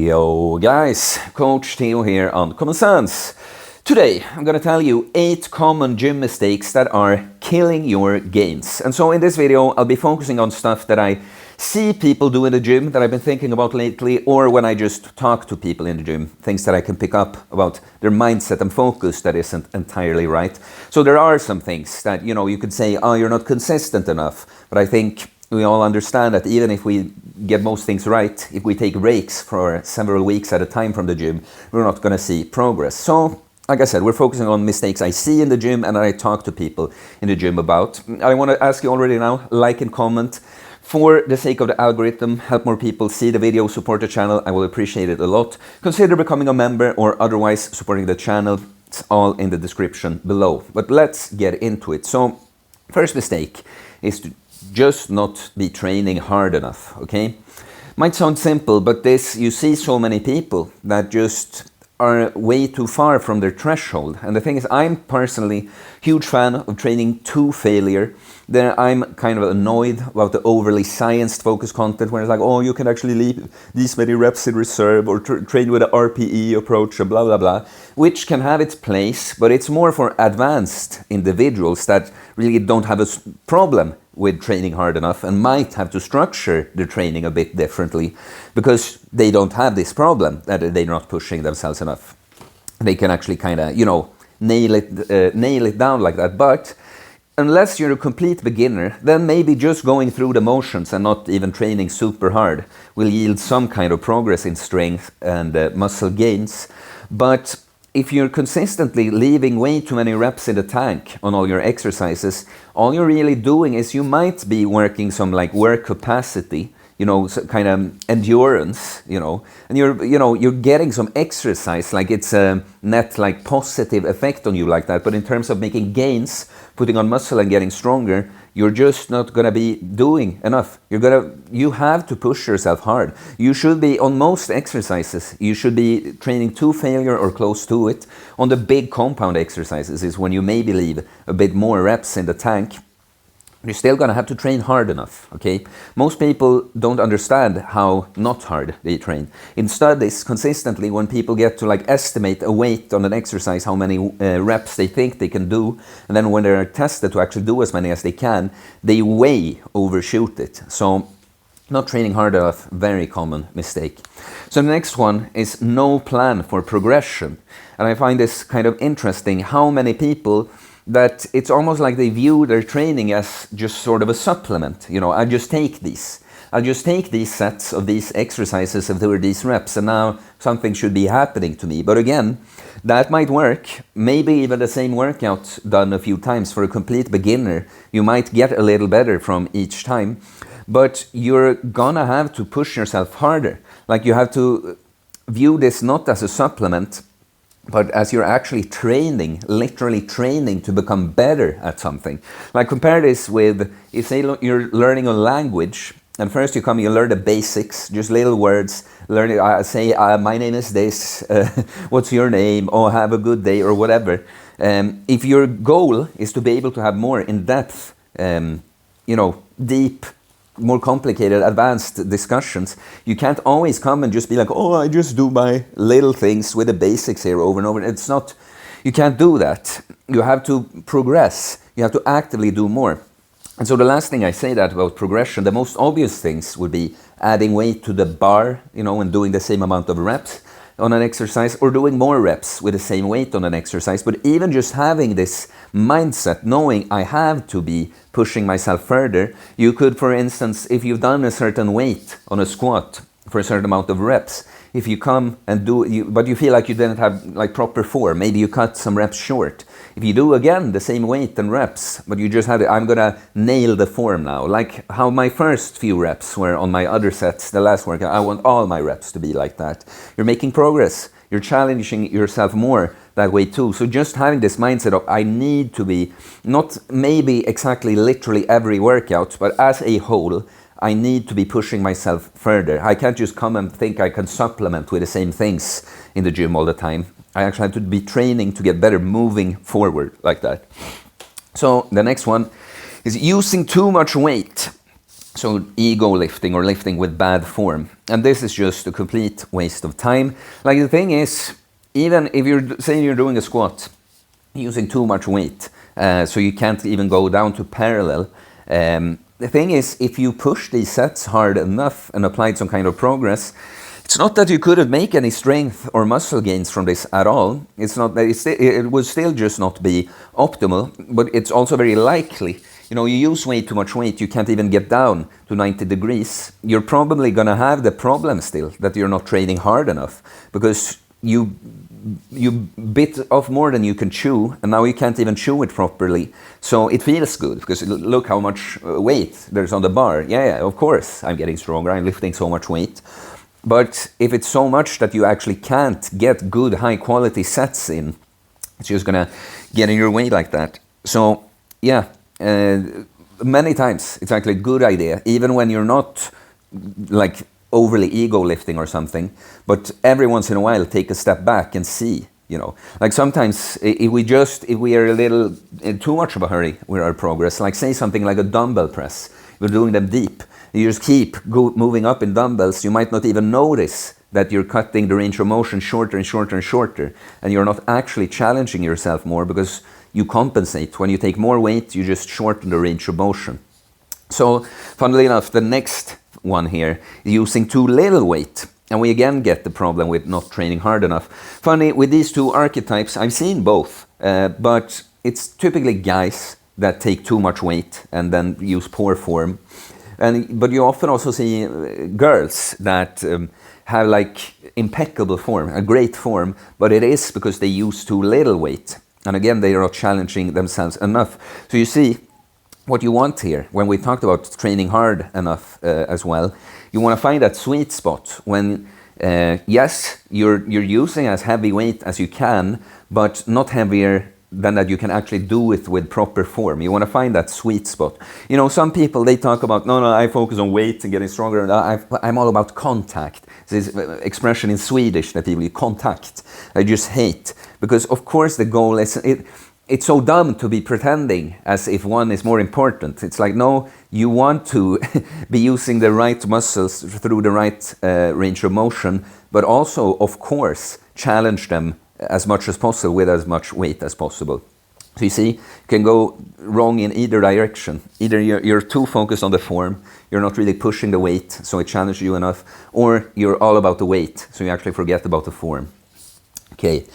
Yo guys, Coach Theo here on Common Sense. Today I'm gonna tell you 8 common gym mistakes that are killing your gains. And so in this video I'll be focusing on stuff that I see people do in the gym that I've been thinking about lately, or when I just talk to people in the gym, things that I can pick up about their mindset and focus that isn't entirely right. So there are some things that, you could say, oh, you're not consistent enough, but I think we all understand that even if we get most things right, if we take breaks for several weeks at a time from the gym, we're not going to see progress. So, like I said, we're focusing on mistakes I see in the gym and I talk to people in the gym about. I want to ask you already now, like and comment. For the sake of the algorithm, help more people see the video, support the channel. I will appreciate it a lot. Consider becoming a member or otherwise supporting the channel. It's all in the description below. But let's get into it. So, first mistake is to just not be training hard enough, okay? Might sound simple, but this, you see so many people that just are way too far from their threshold. And the thing is, I'm personally huge fan of training to failure. Then I'm kind of annoyed about the overly science-focused content where it's like, oh, you can actually leave these many reps in reserve or train with an RPE approach and blah, blah, blah, which can have its place, but it's more for advanced individuals that really don't have a problem with training hard enough and might have to structure their training a bit differently because they don't have this problem that they're not pushing themselves enough. They can actually kind of, nail it down like that. But unless you're a complete beginner, then maybe just going through the motions and not even training super hard will yield some kind of progress in strength and muscle gains. But if you're consistently leaving way too many reps in the tank on all your exercises, all you're really doing is you might be working some like work capacity, kind of endurance, and you're getting some exercise, like it's a net like positive effect on you like that. But in terms of making gains, putting on muscle and getting stronger, you're just not gonna be doing enough. You have to push yourself hard. You should be, on most exercises, you should be training to failure or close to it. On the big compound exercises is when you maybe leave a bit more reps in the tank. You're still gonna have to train hard enough, okay? Most people don't understand how not hard they train. In studies, consistently, when people get to like estimate a weight on an exercise, how many reps they think they can do, and then when they're tested to actually do as many as they can, they way overshoot it. So, not training hard enough, very common mistake. So the next one is no plan for progression. And I find this kind of interesting, how many people that it's almost like they view their training as just sort of a supplement. I just take these. I'll just take these sets of these exercises if there were these reps and now something should be happening to me. But again, that might work. Maybe even the same workout done a few times for a complete beginner. You might get a little better from each time, but you're gonna have to push yourself harder. Like you have to view this not as a supplement, but as you're actually training, literally training to become better at something. Like compare this with, if say you're learning a language, and first you learn the basics, just little words, say, my name is this, what's your name, oh, have a good day, or whatever. If your goal is to be able to have more in-depth, deep, more complicated, advanced discussions, you can't always come and just be like, oh, I just do my little things with the basics here over and over. It's not, you can't do that. You have to progress. You have to actively do more. And so the last thing I say that about progression, the most obvious things would be adding weight to the bar, and doing the same amount of reps on an exercise, or doing more reps with the same weight on an exercise. But even just having this mindset, knowing I have to be pushing myself further, you could, for instance, if you've done a certain weight on a squat for a certain amount of reps, if you come and but you feel like you didn't have like proper form, maybe you cut some reps short. If you do again the same weight and reps, but you just had I'm gonna nail the form now, like how my first few reps were on my other sets, the last workout, I want all my reps to be like that. You're making progress. You're challenging yourself more that way too. So just having this mindset of I need to be, not maybe exactly literally every workout, but as a whole, I need to be pushing myself further. I can't just come and think I can supplement with the same things in the gym all the time. I actually have to be training to get better moving forward like that. So the next one is using too much weight. So ego lifting or lifting with bad form. And this is just a complete waste of time. Like the thing is, even if you're saying you're doing a squat using too much weight, so you can't even go down to parallel. The thing is, if you push these sets hard enough and applied some kind of progress, it's not that you couldn't make any strength or muscle gains from this at all. It's not that it would still just not be optimal, but it's also very likely. You know, you use way too much weight, you can't even get down to 90 degrees. You're probably gonna have the problem still that you're not training hard enough, because you bit off more than you can chew, and now you can't even chew it properly. So it feels good, because look how much weight there's on the bar. Yeah, of course I'm getting stronger, I'm lifting so much weight. But if it's so much that you actually can't get good high quality sets in, it's just gonna get in your way like that. So yeah, many times it's actually a good idea, even when you're not like overly ego lifting or something, but every once in a while take a step back and see, you know, like sometimes if we are a little in too much of a hurry with our progress, like say something like a dumbbell press, we're doing them deep, you just keep moving up in dumbbells, you might not even notice that you're cutting the range of motion shorter and shorter and shorter, and you're not actually challenging yourself more, because you compensate. When you take more weight, you just shorten the range of motion. So funnily enough, the next one here is using too little weight, and we again get the problem with not training hard enough. Funny, with these two archetypes, I've seen both, but it's typically guys that take too much weight and then use poor form. But you often also see girls that have like impeccable form, a great form, but it is because they use too little weight. And again, they are not challenging themselves enough. So you see, what you want here, when we talked about training hard enough as well, you want to find that sweet spot when, yes, you're using as heavy weight as you can, but not heavier than that you can actually do it with proper form. You want to find that sweet spot. You know, some people, they talk about, no, I focus on weight and getting stronger. I'm all about contact. This expression in Swedish that people use, contact, I just hate. Because of course the goal is, it's so dumb to be pretending as if one is more important. It's like, no, you want to be using the right muscles through the right range of motion, but also, of course, challenge them as much as possible with as much weight as possible. So you see, you can go wrong in either direction. Either you're too focused on the form, you're not really pushing the weight, so it challenges you enough, or you're all about the weight, so you actually forget about the form. Okay,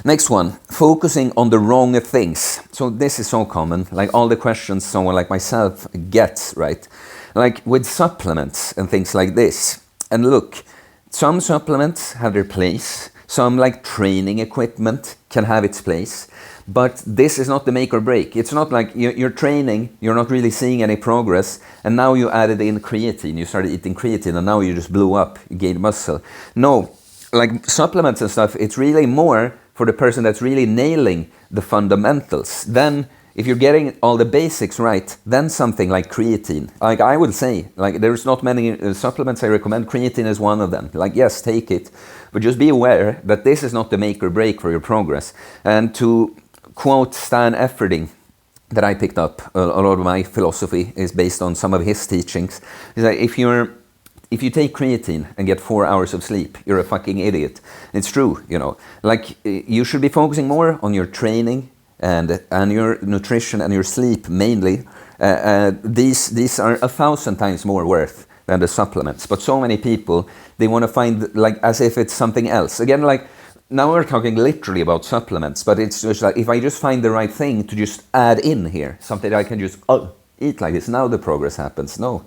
next one, focusing on the wrong things. So this is so common, like all the questions someone like myself gets, right? Like with supplements and things like this. And look, some supplements have their place, some like training equipment can have its place, but this is not the make or break. It's not like you're training, you're not really seeing any progress, and now you added in creatine, you started eating creatine, and now you just blew up, you gained muscle. No, like supplements and stuff, it's really more for the person that's really nailing the fundamentals. Then if you're getting all the basics right, then something like creatine. Like I would say, like there's not many supplements I recommend. Creatine is one of them. Like yes, take it, but just be aware that this is not the make or break for your progress. And to quote Stan Efferding, that I picked up, a lot of my philosophy is based on some of his teachings. Is that if you take creatine and get 4 hours of sleep, you're a fucking idiot. It's true, you know. Like you should be focusing more on your training and your nutrition and your sleep mainly. These are 1,000 times more worth than the supplements. But so many people, they want to find like as if it's something else. Again, like now we're talking literally about supplements, but it's just like if I just find the right thing to just add in here, something that I can just eat like this, now the progress happens. No.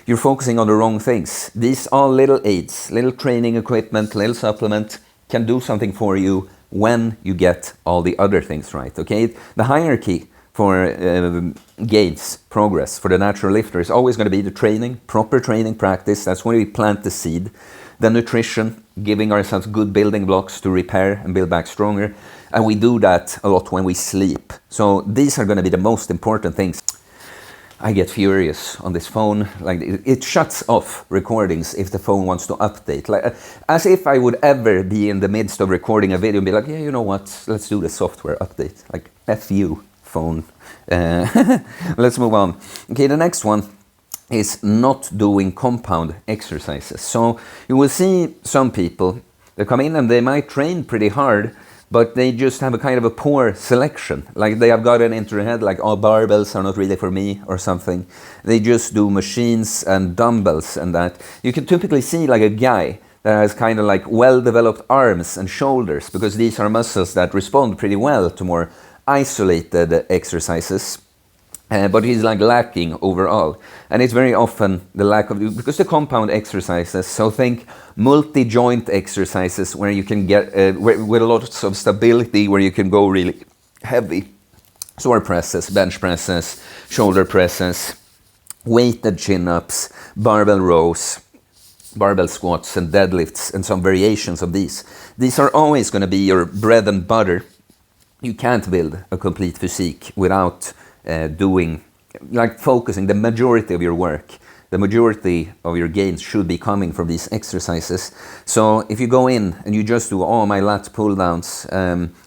You're focusing on the wrong things. These are little aids, little training equipment, little supplement can do something for you when you get all the other things right, okay? The hierarchy for gains, progress, for the natural lifter is always going to be the training, proper training practice. That's when we plant the seed. The nutrition, giving ourselves good building blocks to repair and build back stronger. And we do that a lot when we sleep. So these are going to be the most important things. I get furious on this phone, like it shuts off recordings if the phone wants to update. Like, as if I would ever be in the midst of recording a video and be like, yeah, you know what, let's do the software update. Like, F you, phone. Let's move on. Okay, the next one, is not doing compound exercises. So you will see some people that come in and they might train pretty hard, but they just have a kind of a poor selection. Like they have gotten into their head like, oh, barbells are not really for me or something. They just do machines and dumbbells and that. You can typically see like a guy that has kind of like well-developed arms and shoulders, because these are muscles that respond pretty well to more isolated exercises. But he's like lacking overall, and it's very often the lack of, because the compound exercises, so think multi-joint exercises where you can get with a lot of stability, where you can go really heavy, core presses, bench presses, shoulder presses, weighted chin-ups, barbell rows, barbell squats and deadlifts, and some variations of these. These are always going to be your bread and butter. You can't build a complete physique without doing, like focusing the majority of your work, the majority of your gains should be coming from these exercises. So if you go in and you just do all my lat pull downs,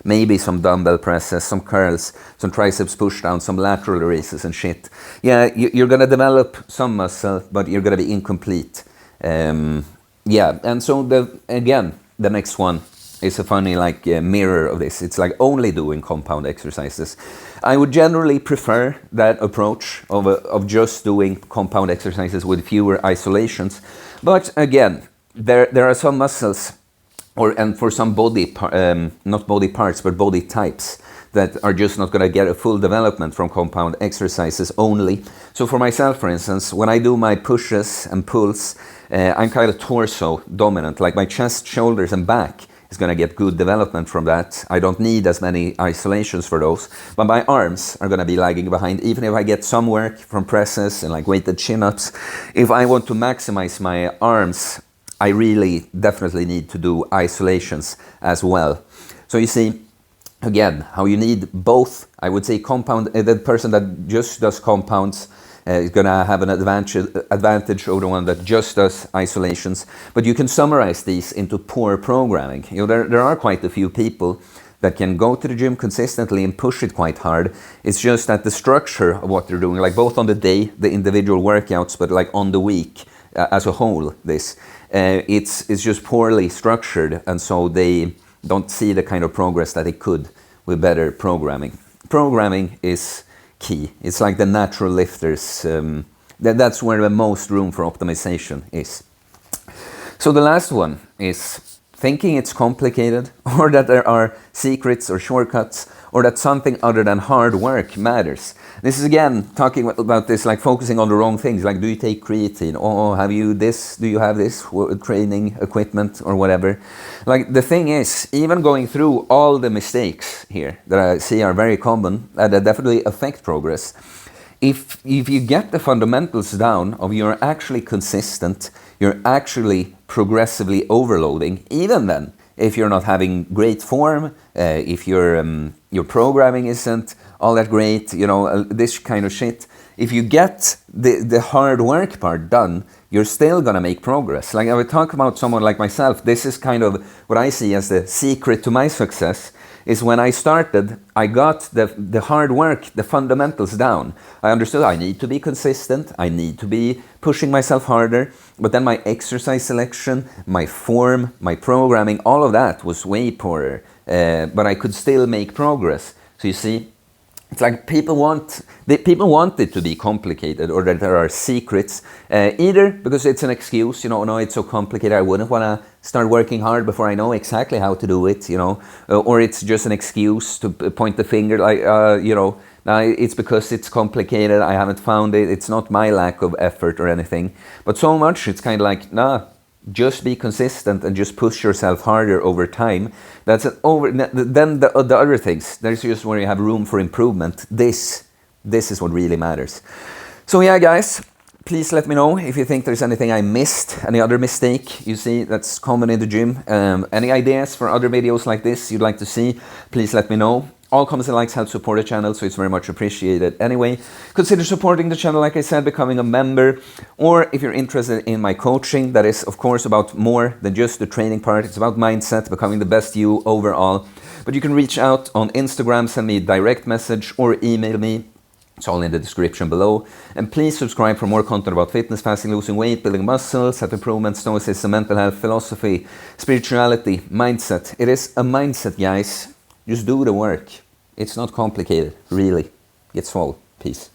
maybe some dumbbell presses, some curls, some triceps push downs, some lateral raises and shit, yeah, you're gonna develop some muscle, but you're gonna be incomplete. Yeah, and so the next one is a funny like mirror of this. It's like only doing compound exercises. I would generally prefer that approach of just doing compound exercises with fewer isolations. But again, there are some muscles, and for some not body parts, but body types, that are just not going to get a full development from compound exercises only. So for myself, for instance, when I do my pushes and pulls, I'm kind of torso dominant, like my chest, shoulders and back is going to get good development from that. I don't need as many isolations for those, but my arms are going to be lagging behind. Even if I get some work from presses and like weighted chin-ups, if I want to maximize my arms, I really definitely need to do isolations as well. So you see, again, how you need both. I would say compound, the person that just does compounds is going to have an advantage over the one that just does isolations. But you can summarize these into poor programming. You know, there are quite a few people that can go to the gym consistently and push it quite hard. It's just that the structure of what they're doing, like both on the day, the individual workouts, but like on the week as a whole, it's just poorly structured, and so they don't see the kind of progress that they could with better programming. Programming is key. It's like the natural lifters. That's where the most room for optimization is. So the last one is thinking it's complicated, or that there are secrets or shortcuts, or that something other than hard work matters. This is again talking about this, like focusing on the wrong things. Like, do you take creatine? Oh, have you this? Do you have this training equipment or whatever? Like, the thing is, even going through all the mistakes here that I see are very common, that definitely affect progress. If you get the fundamentals down of you're actually consistent, you're actually progressively overloading, even then, if you're not having great form, if your programming isn't all that great, you know, this kind of shit. If you get the hard work part done, you're still gonna make progress. Like I would talk about someone like myself, this is kind of what I see as the secret to my success, is when I started, I got the hard work, the fundamentals down. I understood I need to be consistent, I need to be pushing myself harder, but then my exercise selection, my form, my programming, all of that was way poorer, but I could still make progress. So you see, it's like people want it to be complicated, or that there are secrets, either because it's an excuse, you know, no, it's so complicated, I wouldn't want to start working hard before I know exactly how to do it, you know, or it's just an excuse to point the finger, like, you know, it's because it's complicated, I haven't found it, it's not my lack of effort or anything. But so much, it's kind of like, nah, just be consistent and just push yourself harder over time. Then the other things, there's just where you have room for improvement. This is what really matters. So yeah, guys, please let me know if you think there's anything I missed, any other mistake you see that's common in the gym. Any ideas for other videos like this you'd like to see, please let me know. All comments and likes help support the channel, so it's very much appreciated. Anyway, consider supporting the channel, like I said, becoming a member. Or if you're interested in my coaching, that is, of course, about more than just the training part. It's about mindset, becoming the best you overall. But you can reach out on Instagram, send me a direct message, or email me. It's all in the description below. And please subscribe for more content about fitness, fasting, losing weight, building muscle, self-improvement, stoicism, mental health, philosophy, spirituality, mindset. It is a mindset, guys. Just do the work. It's not complicated, really. Get swole. Peace.